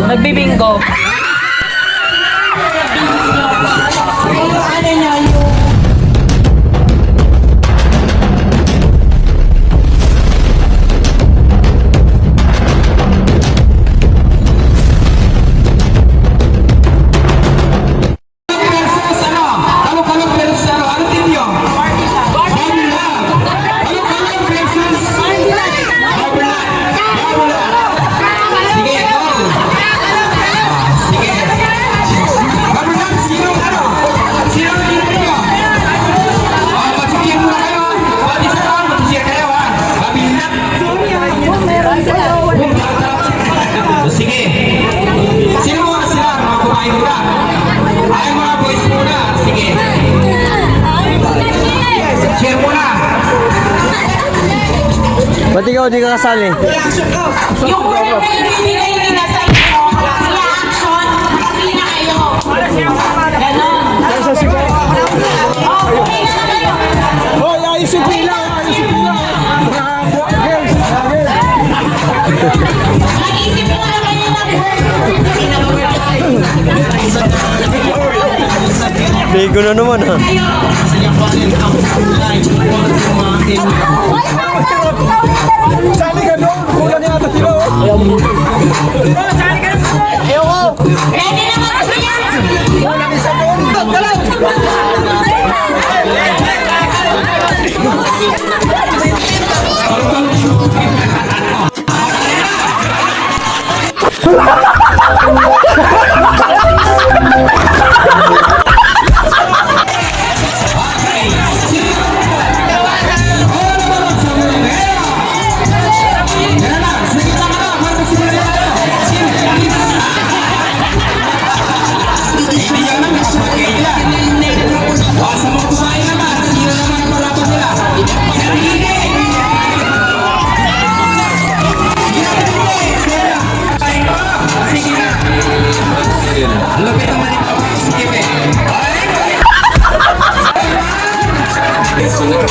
Magbibingo. Ba't ikaw di ka kasali? Yung unang naibibigay nila sa inyo, sila action, pili na kayo. Ganon. Oh, okay na kayo. Hoy, ayos yung pila! Ayos yung pila! Mag-isip mo na kayo ng word. Bigo na naman ha. Sali ka doon! Kulang niya ata sila oh! Ayaw ko! Ready na mga kuya? Kulang isa doon! Galang!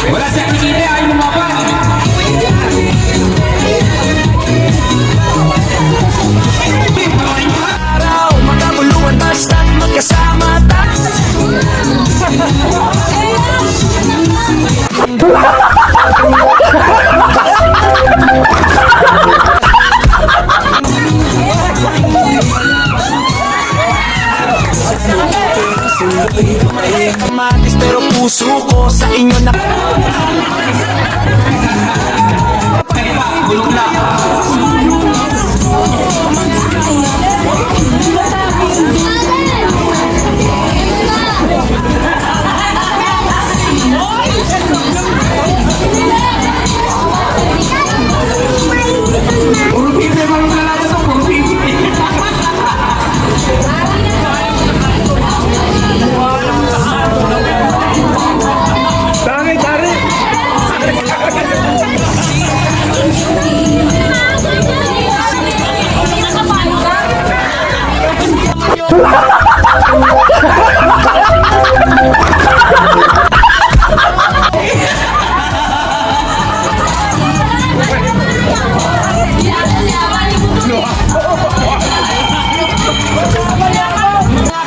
Wala siya kikita, ayaw lumabas. Araw, magkabuluhan basta't magkasama tayo. Kamatis pero puso ko sa inyo na. Gulong lang. Puro pipi, marunong na lang ito. Puro pipi.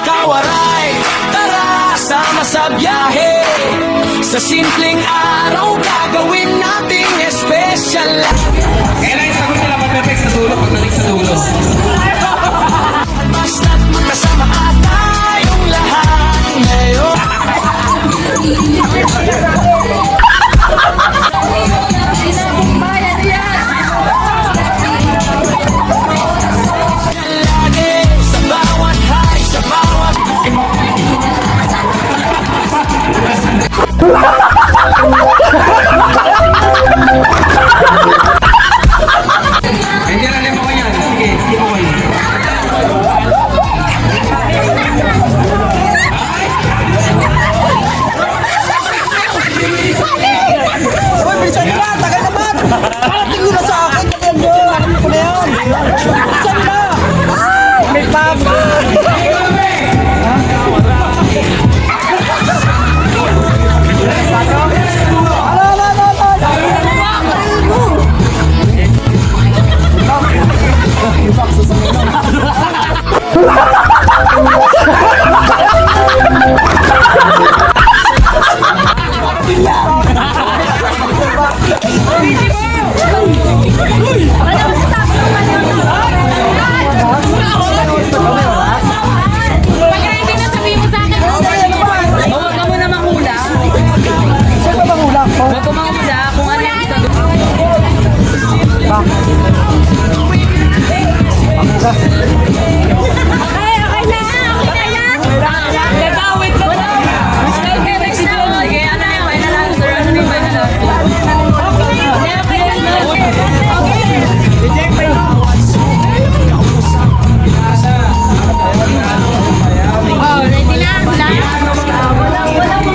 Kawaray, tara sama sa biyahe. Sa simpleng araw gagawin nating espesyal. Kailan yung sagot nila mag-perfect sa dulo pag nalik sa dulo? Basta't magkasama at tayong lahat ngayon. Lagi sa bawat high, sa bawat Hindi na rin mo yan. Sige, sige mo yan. Hoy, bilisan nyo na! Tagal naman! Parating nyo na sa akin! Tagal nyo! Alam ko na yan! Bilisan nyo na! May papa! Pag-ready na sabihin mo sa akin. Huwag ka muna manghula. Saan ba bang ulang ko? Huwag ka manghula kung ano yung gusto. Nagawit ka na. Sige, ano yung final answer? Ano yung final answer? Oh, ready na? Walang makailan.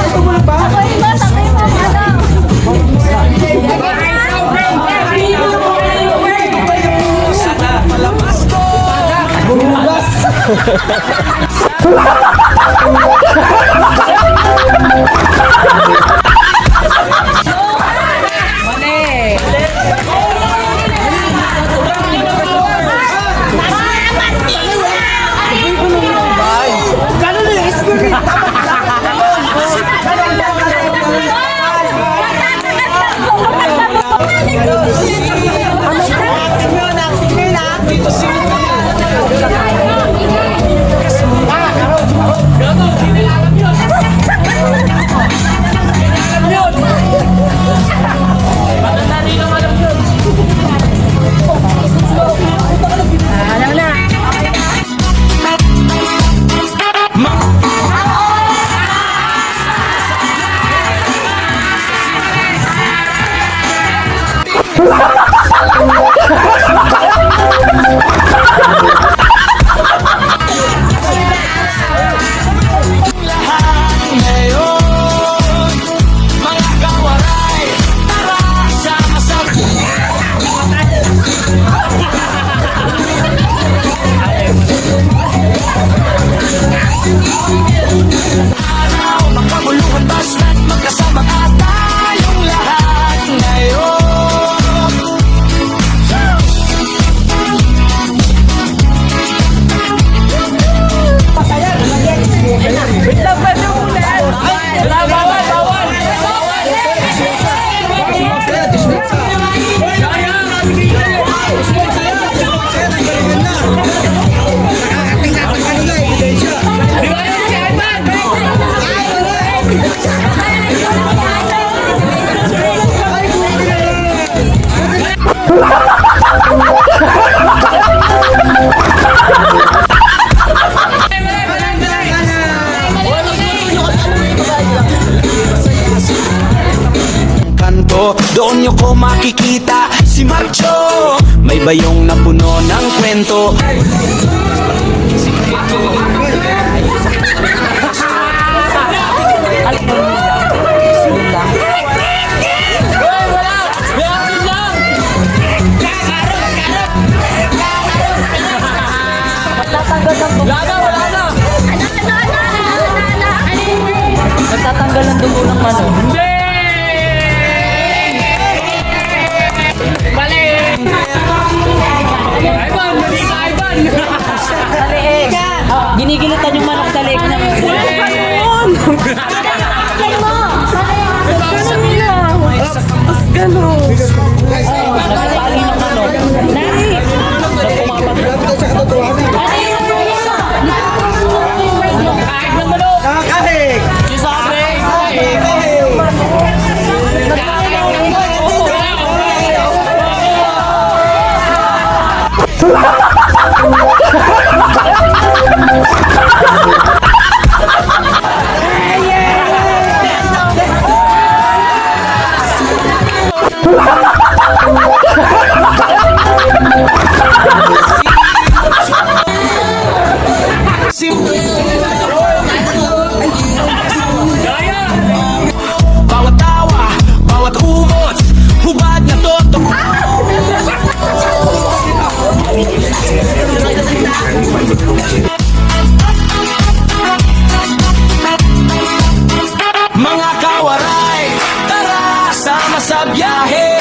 Ito mo na ba? Bumugas. Ganun na yung spirit. Makabuluhan basta't magkasama ka tayong lahat ngayon. Kanto, doon nyo ko makikita si Marcho. May bayong na puno ng kwento. Nagtatanggal ng dugo ng manok. Ginigilitan yung manok sa leg niya. Nagpapali ng manok. Nakakahig. Bawat tawa, bawat umot, hubad na toto. Mga kawaray, tara sama sa biyahe.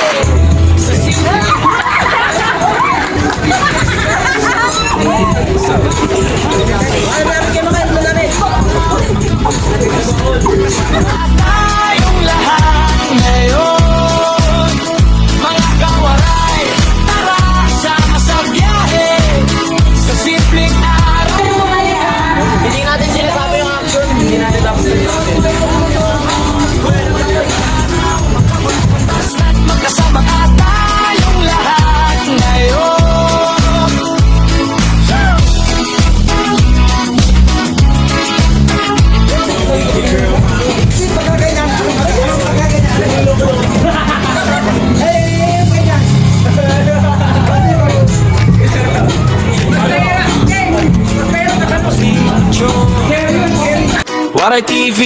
Waray TV,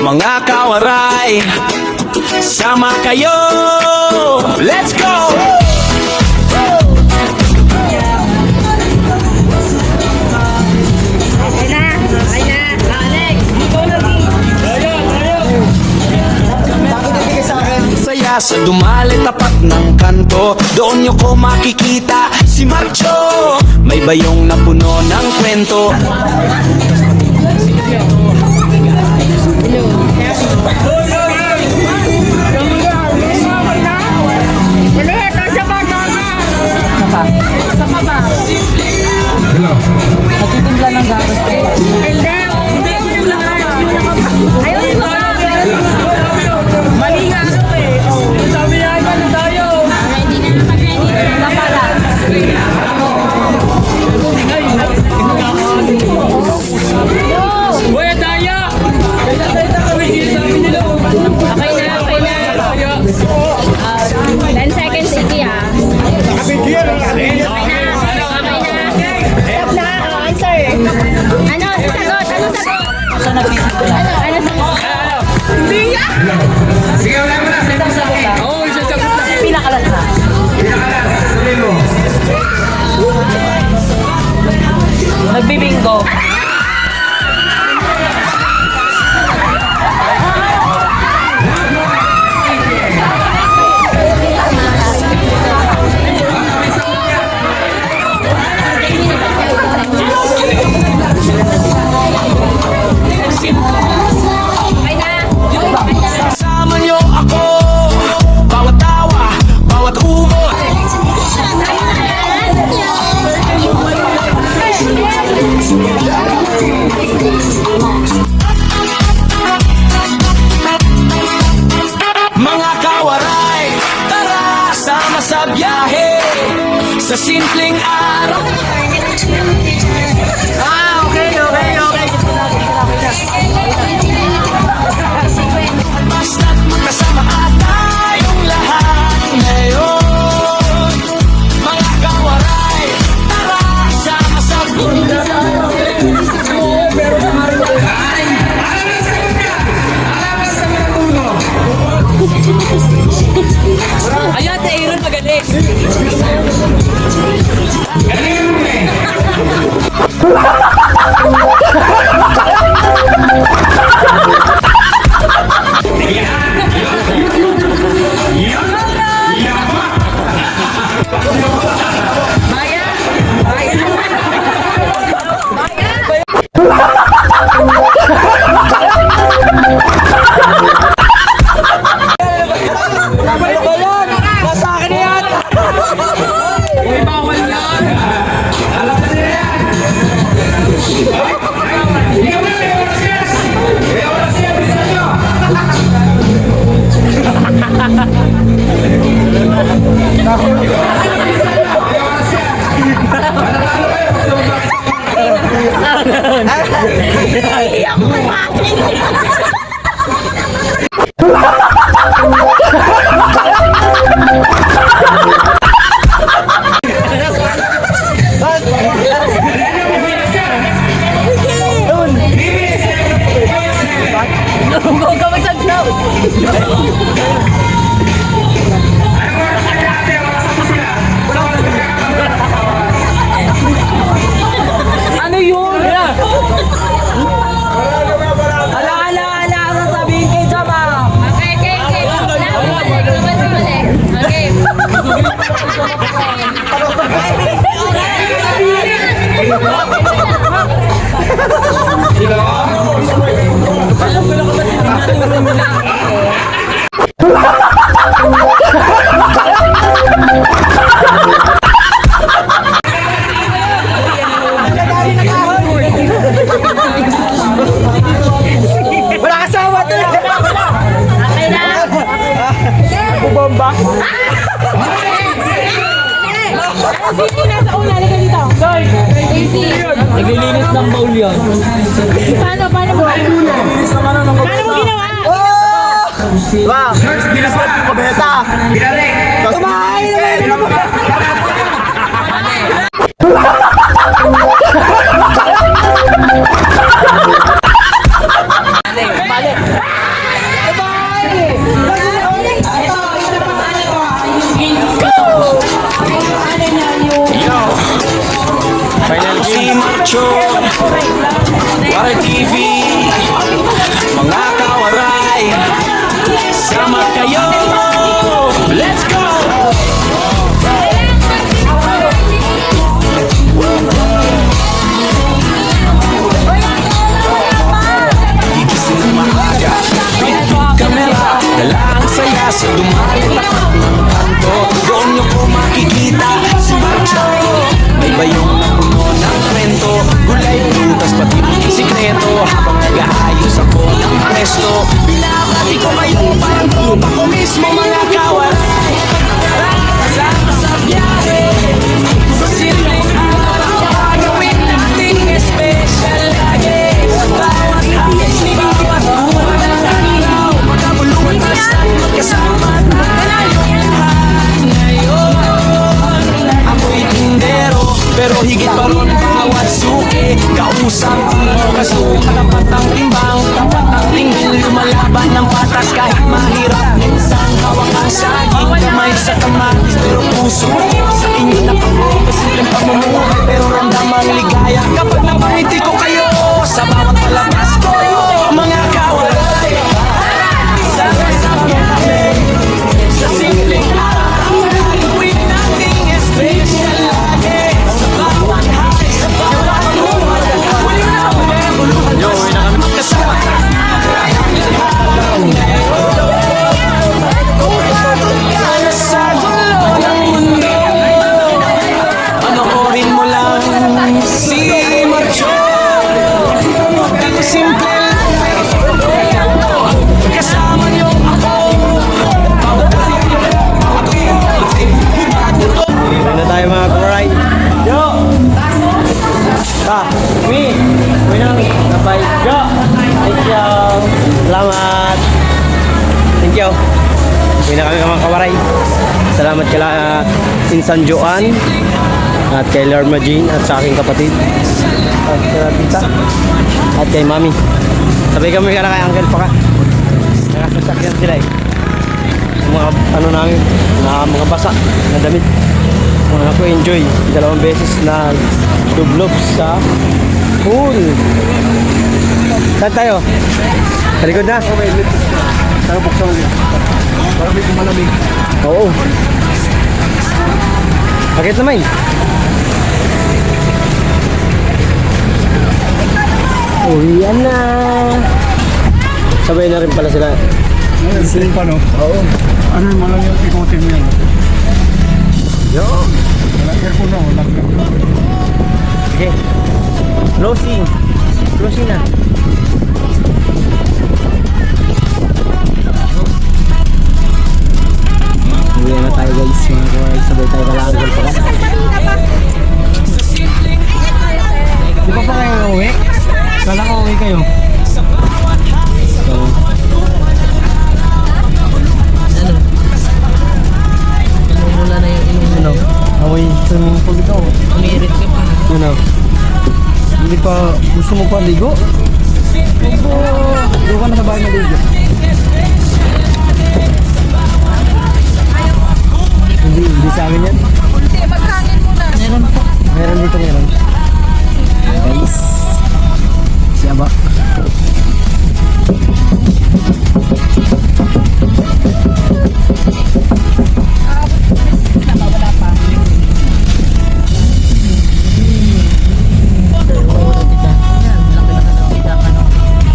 mga kawaray, sama kayo, let's go! Saya sa dumali tapat ng kanto, doon nyo ko makikita si Marcho, may bayong na puno ng kwento. Nagtitimpla ng gatas. Mali nga ako eh. Sabi niya, ano tayo? Isa pala. Uy, tayo! Okay na. 10 seconds, Iki ah. Okay na. Stop na. Answer. Ano sagot? Ano sagot? Ano sagot? Hindi yan! Sige, wala mo na. Isang sagot na. Oo, isang sagot na. Pinakalas na. Pinakalas, sabi mo. Nagbibingo. Kasama nyo ako, bawat tawa, bawat umot. Mga kawaray, tara sama sa biyahe, sa simpleng araw. Basta't magkasama at tayong lahat ngayon. Mga kawaray, tara sama sa bunda. Ayan, si Aaron magaling. Galing mo eh. Nasa akin na yan! Uy, bawal yan. Alam na nila yan. Ikaw na, may oras yan. May oras yan, bisa nyo. Huwag ka magsaglaw! Ano yun? Ala, sasabihin kay Jama! Okay. Wala kasama to! Okay na. Bumba! Sino nasa una? Halika dito. Daisy. Naglilinis ng bowl yun. Paano mo? Paano mo ginawa? Wow! Binasal ko beta! Binalik. Kumain na Si Macho, Waray TV, mga kawaray, sama kayo, let's go! Gigising ng maaga, big camera, dala ang saya sa dumalit na kanto. Doon niyo po makikita si Macho, may bayong na puno ng kwento, gulay, prutas, pati mga sikreto. Habang nag-aayos ako ng presto, binabati ko kayo parang pupa ko mismo, mga kawaray. Kasama sa biyahe, sa simpleng araw, gawin nating special lagi. Sa bawat hapis, bawat buwan ng araw, magkabuluhan basta magkasama tayo. Ngayon, ako'y tindero, pero higit pa ron bawat suki. Kausap mo kasuki, tapat ang timbang, tapat ang tingin, lumalaban ng patas kahit mahirap. Minsan hawak ang saging, kamay sa kamatis, pero puso ko sa inyo nakangiti. Simpleng pamumuhay, pero ramdam ang ligaya kapag napangiti ko kayo sa bawat palabas ko, mga kawaray. Sama sa biyahe, sa simpleng araw, gawin nating special lagi. Sa bawat hapis, sa bawat buwan, huli na ako, magkabuluhan basta magkasama tayo. Kung natin ka na sa gulo ng mundo, panoorin mo lang si Macho. Dito simple lang, kasama niyo ako. Uwi na tayo mga kawaray. Yo! Uwi! Uwi na kami. Bye. Yo! Thank you. Salamat. Thank you. Uwi na kami mga kawaray. Salamat kila Insan Joan at kay Lord Majin at sa aking kapatid at kay tita at kay mami. Sabay kami ka na kay Uncle pa ka. Nakasasakyan sila eh. Mga ano namin, na mga basa na damit. Ako enjoy 2 beses na dublob sa pool. Saan tayo? Sa likod na? Tayo buksan ulit. Para may malamig. Oo. Bakit naman? Uwian na. Sabay na rin pala sila. Sing pa, no? Oo. Ano yung malang yung ikutin mo yan? Yo. Walang aircon na, walang aircon. Okay. Closing. Closing na. Uwi na tayo guys. Mga kawaray. Sabay tayo kalanggal pa ka. Di pa kayo uwi? Kala ko uwi kayo. So, Mula na yung ano? Amoy swimming pool ito. umiirit ka pa. Ano? Hindi pa gusto mo pa ligo? Opo. Doon ka na sa bahay na ligo. Hindi sa amin yan. Hindi, maghangin muna. Meron po. Meron dito meron. Guys. Siya ba?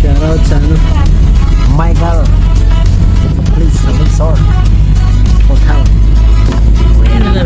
Shoutout sa ano? Michael. Please, resort. Hotel. Ano na,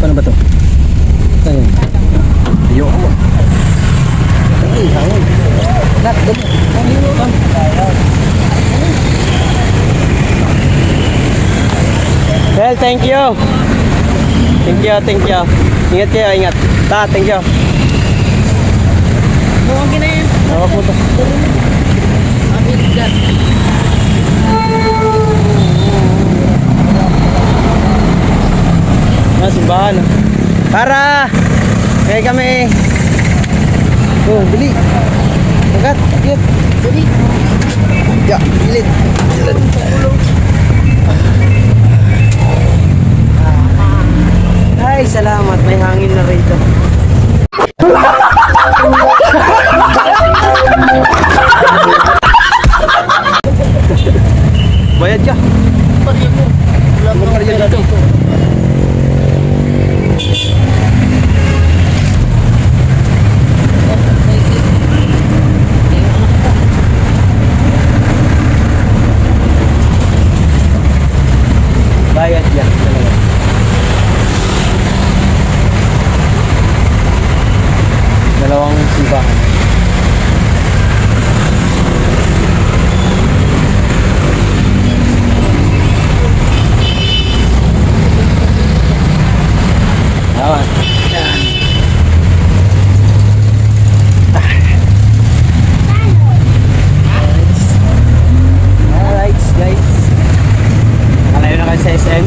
Paano ba to? Ayun. Ayoko. Ay, hangin. Nak, dali. Well, thank you. Thank you, thank you. Ingat kayo, ingat. Thank you. Huwag na yun. Hawak mo to. Simbahan. Para! Kaya kami. Oh, bili. Agad, agad. Bili. Ya, bilit. Ay, salamat. May hangin na rito. Bayad ka. Magpariyan dito. Bayad yan. Dalawang simbahan. Awan. Alright guys. Malayo na kayo sa SM.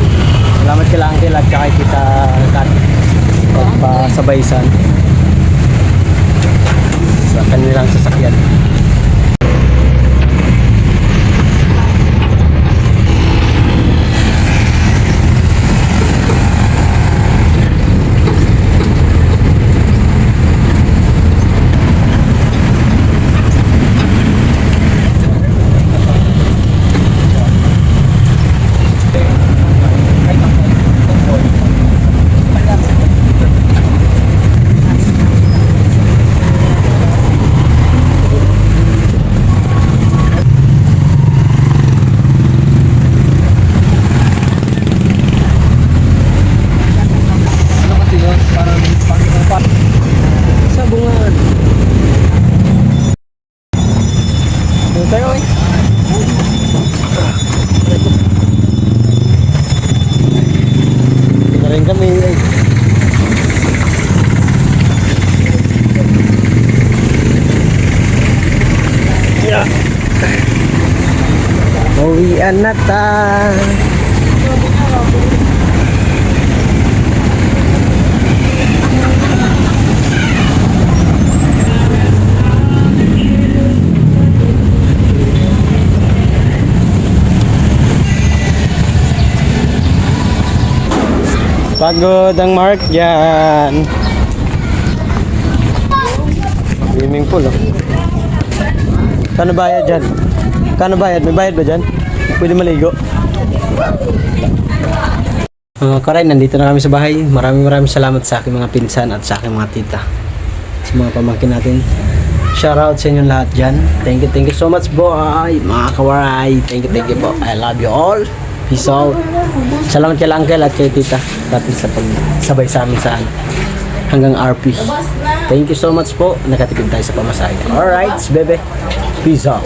Salamat kila Uncle at saka kita Kat pagpasabaysan sa kanilang sasakyan. Sabungan. Ano tayo eh? Tingnan rin kami eh. Yeah. Uwian na tayo. Pagod ang Mark dyan. Swimming pool oh. Kano bayad dyan? Kano bayad? May bayad ba dyan? Pwede maligo? Karay, nandito na kami sa bahay. Maraming salamat sa aking mga pinsan at sa aking mga tita. Sa mga pamangkin natin. Shoutout sa inyong lahat dyan. Thank you so much boy. Mga kawaray. Thank you po. I love you all. Peace out. Salamat kay Uncle at kay Tita dati sa pagsabay sa amin saan hanggang RP. Thank you so much po. Nakatipid tayo sa pamasahe. Alright, bebe. Peace out.